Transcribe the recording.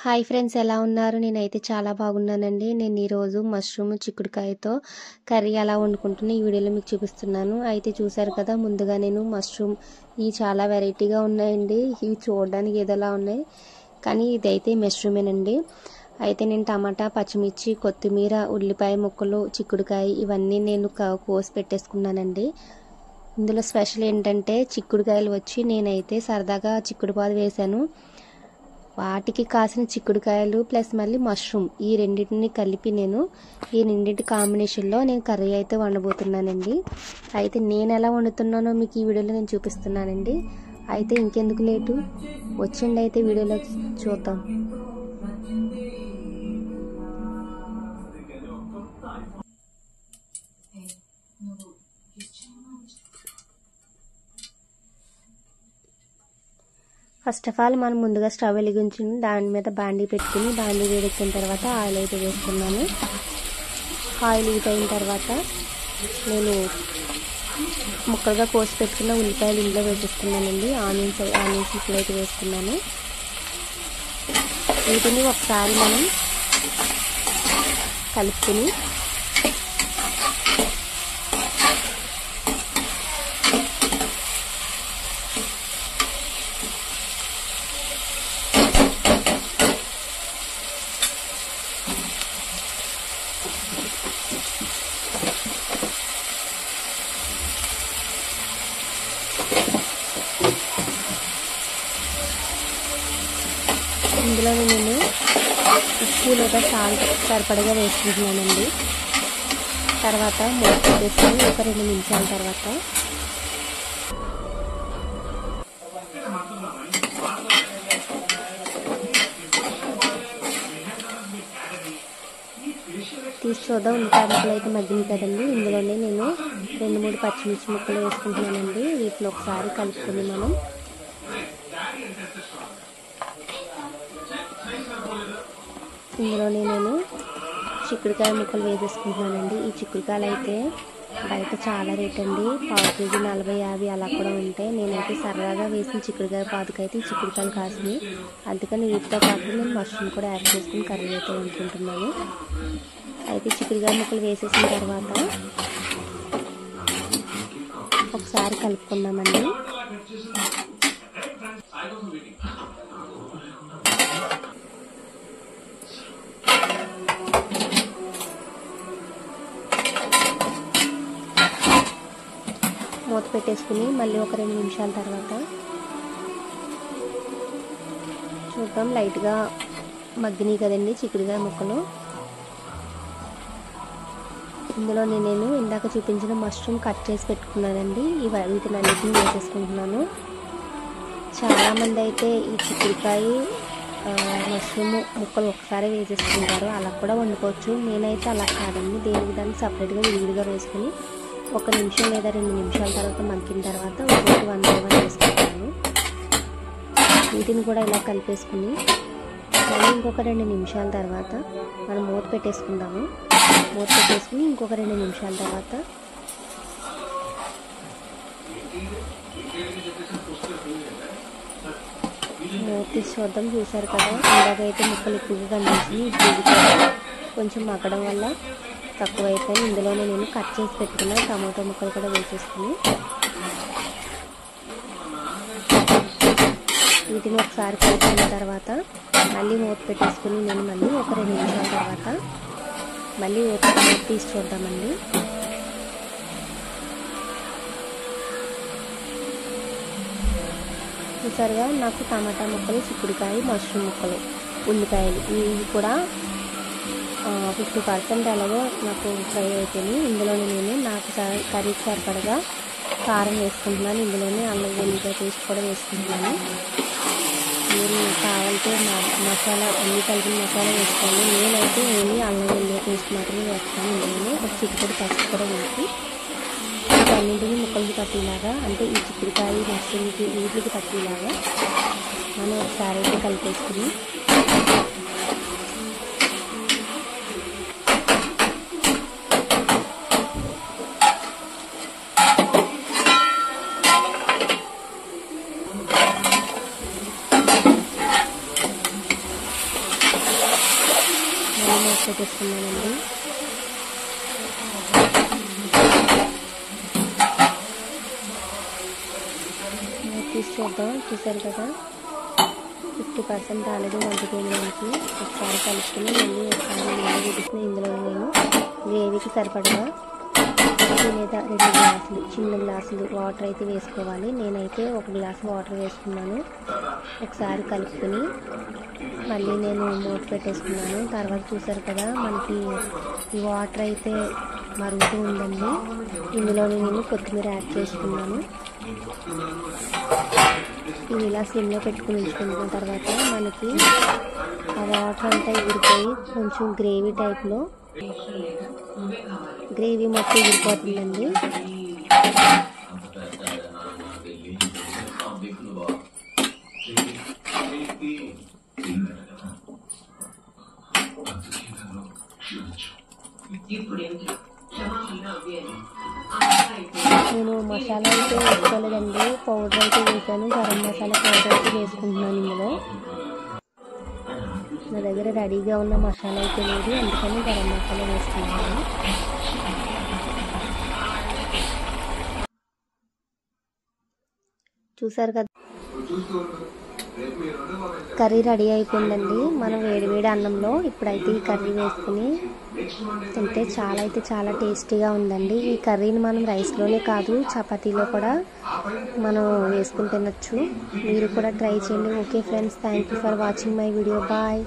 Hi friends, ఎలా ఉన్నారు? నేనైతే చాలా బాగున్నానండి. నేను ఈరోజు మష్రూమ్ చిక్కుడుకాయతో కర్రీ ఎలా వండుకుంటున్నా ఈ వీడియోలో మీకు చూపిస్తున్నాను. అయితే చూసారు కదా, ముందుగా నేను మష్రూమ్ ఇవి చాలా వెరైటీగా ఉన్నాయండి. ఇవి చూడడానికి ఏదోలా ఉన్నాయి, కానీ ఇదైతే మష్రూమేనండి. అయితే నేను టమాటా, పచ్చిమిర్చి, కొత్తిమీర, ఉల్లిపాయ ముక్కలు, చిక్కుడుకాయ ఇవన్నీ నేను కోసి పెట్టేసుకున్నానండి. ఇందులో స్పెషల్ ఏంటంటే చిక్కుడుకాయలు వచ్చి నేనైతే సరదాగా చిక్కుడుపాదు వేశాను. వాటికి కాసిన చిక్కుడుకాయలు ప్లస్ మళ్ళీ మష్రూమ్ ఈ రెండింటిని కలిపి ఈ రెండింటి కాంబినేషన్లో నేను కర్రీ అయితే వండబోతున్నానండి. అయితే నేను ఎలా వండుతున్నానో మీకు ఈ వీడియోలో నేను చూపిస్తున్నానండి. అయితే ఇంకెందుకు లేటు, వచ్చిండి అయితే వీడియోలో చూద్దాం. ఫస్ట్ ఆఫ్ ఆల్ మనం ముందుగా స్టవ్ వెలిగించి దాని మీద బాండీ పెట్టుకుని బాండీ వేడెక్కిన తర్వాత ఆయిల్ అయితే వేసుకున్నాను. ఆయిల్ హీట్ అయిన తర్వాత నేను ముక్కలుగా కోసి పెట్టుకున్న ఉల్లిపాయలు ఇందులో వేసేసుకున్నానండి. ఆనియన్స్ ముక్కలు అయితే వేసుకున్నాను. వీటిని ఒకసారి మనం కలుపుకుని ఇందులో నేను ఉప్పు లేదా సాల్ట్ సరిపడగా వేసుకుంటున్నానండి. తర్వాత మూత వేసుకొని ఒక 2 నిమిషాల తర్వాత తీసి చూద్దాం. ఉల్లిపాయ ముక్కలు అయితే మగ్గినాయి కదండి. ఇందులోనే నేను 2-3 పచ్చిమిర్చి ముక్కలు వేసుకుంటున్నానండి. వీటిని ఒకసారి కలుపుకొని మనం ఇందులోనే నేను చిక్కుడుకాయ ముక్కలు వేసేసుకుంటున్నానండి. ఈ చిక్కుడుకాయలు అయితే బయట చాలా రేట్ అండి. పావు కేజీ 40-50 అలా కూడా ఉంటాయి. నేనైతే సరదాగా వేసిన చిక్కుడుకాయ పాదుకైతే ఈ చిక్కుడుకాయలు కాసినాయి. అందుకని వీటితో పాటు నేను మష్రూమ్ కూడా యాడ్ చేసుకుని కర్రీ అయితే వండుకుంటున్నాను. అయితే చిక్కుడుకాయ ముక్కలు వేసేసిన తర్వాత ఒకసారి కలుపుకుందామండి. మూత పెట్టేసుకుని మళ్ళీ ఒక 2 నిమిషాల తర్వాత చూద్దాం. లైట్గా మగ్గినాయి కదండి చిక్కుడుకాయ ముక్కలు. ఇందులో నేను ఇందాక చూపించిన మష్రూమ్ కట్ చేసి పెట్టుకున్నానండి. వీటిని అన్నిటిని వేసేసుకుంటున్నాను. చాలామంది అయితే ఈ చిక్కుడుకాయ మష్రూమ్ ముక్కలు ఒకసారి వేసేసుకుంటారు. అలా కూడా వండుకోవచ్చు. నేనైతే అలా కాదండి, దేనికి దాన్ని సపరేట్గా విడివిడిగా వేసుకుని 1 నిమిషం లేదా 2 నిమిషాల తర్వాత మగ్గిన తర్వాత ఒక్కొక్కటి 1 by 1 వేసుకుంటాను. వీటిని కూడా ఇలా కలిపేసుకుని మళ్ళీ ఇంకొక 2 నిమిషాల తర్వాత మనం మూత పెట్టేసుకుందాము. మూత పెట్టేసుకుని ఇంకొక 2 నిమిషాల తర్వాత మూత తీసి చూద్దాం. చూసారు కదా, ఇందాకైతే ముక్కలు ఎక్కువగా కనిపించింది. ఇప్పుడు కొంచెం మగ్గడం వల్ల తక్కువ అయిపోయి ఇందులోనే నేను కట్ చేసి పెట్టుకున్న టమాటో ముక్కలు కూడా వేసేసుకుని వీటిని ఒకసారి కలుపుకున్న తర్వాత మళ్ళీ మూత పెట్టేసుకుని నేను మళ్ళీ ఒక 2 నిమిషాల తర్వాత మళ్ళీ మూత తీసి చూద్దామండి. చూసారుగా, నాకు టమాటా ముక్కలు, చిక్కుడుకాయ, మష్రూమ్ ముక్కలు, ఉల్లిపాయలు ఇవి కూడా 50% అలాగే నాకు ఫ్రై అయిపోయింది. ఇందులోనే నేను నాకు కర్రీకి సరిపడగా కారం వేసుకుంటున్నాను. ఇందులోనే అల్లం వెల్లిపాయ పేస్ట్ కూడా వేసుకుంటున్నాను. మీరు కావాలంటే మసాలా అన్ని కలిపిన మసాలా వేసుకోండి. నేనైతే ఓన్లీ అల్లం వెల్లిపాయ పేస్ట్ మాత్రమే వేస్తాను. ఇందులోనే ఒక చిటికెడు పసుపు కూడా వేసి అన్నింటినీ ముక్కలకి పట్టేలాగా, అంటే ఈ చిక్కుడుకాయ మష్రూమ్కి వీటికి పట్టేలాగా మనం ఒకసారి అయితే కలిపేసుకుని మూత పెట్టేసుకున్నానండి. తీసి చూద్దాం. చూసారు కదా 50% ఆల్రెడీ మగ్గిపోయింది. ఒకసారి కలుపుకుని మళ్ళీ ఒకసారి నీళ్ళు వేసుకుని ఇందులో నేను గ్రేవీకి సరిపడగా లేదా 2 గ్లాసులు చిన్న గ్లాసులు వాటర్ అయితే వేసుకోవాలి. నేనైతే 1 గ్లాసు వాటర్ వేసుకున్నాను. ఒకసారి కలుపుకొని మళ్ళీ నేను మూత పెట్టేసుకున్నాను. తర్వాత చూసారు కదా మనకి ఈ వాటర్ అయితే మరుగుతూ ఉందండి. ఇందులో నేను కొత్తిమీర యాడ్ చేసుకున్నాను. ఇవి ఇలా సిమ్లో పెట్టుకుని ఉంచుకున్న తర్వాత మనకి ఆ వాటర్ అంతా ఎగిరిపోయి కొంచెం గ్రేవీ టైప్లో గ్రేవీ మొత్తం ఎగిరిపోతుందండి. నేను మసాలా అయితే వేసుకోలేదండి, పౌడర్ అయితే వేసాను. గరం మసాలా పౌడర్ అయితే వేసుకుంటున్నాను. ఇందులో నా దగ్గర రెడీగా ఉన్న మసాలా అయితే లేదు, అందుకని గరం మసాలా వేసుకుంటున్నాను. చూసారు కదా కర్రీ రెడీ అయిపోయిందండి. మనం వేడివేడి అన్నంలో ఇప్పుడైతే ఈ కర్రీ వేసుకుని తింటే చాలా టేస్టీగా ఉందండి. ఈ కర్రీని మనం రైస్లోనే కాదు చపాతీలో కూడా మనం వేసుకుని తినచ్చు. మీరు కూడా ట్రై చేయండి. Okay friends, thank you for watching my video. Bye.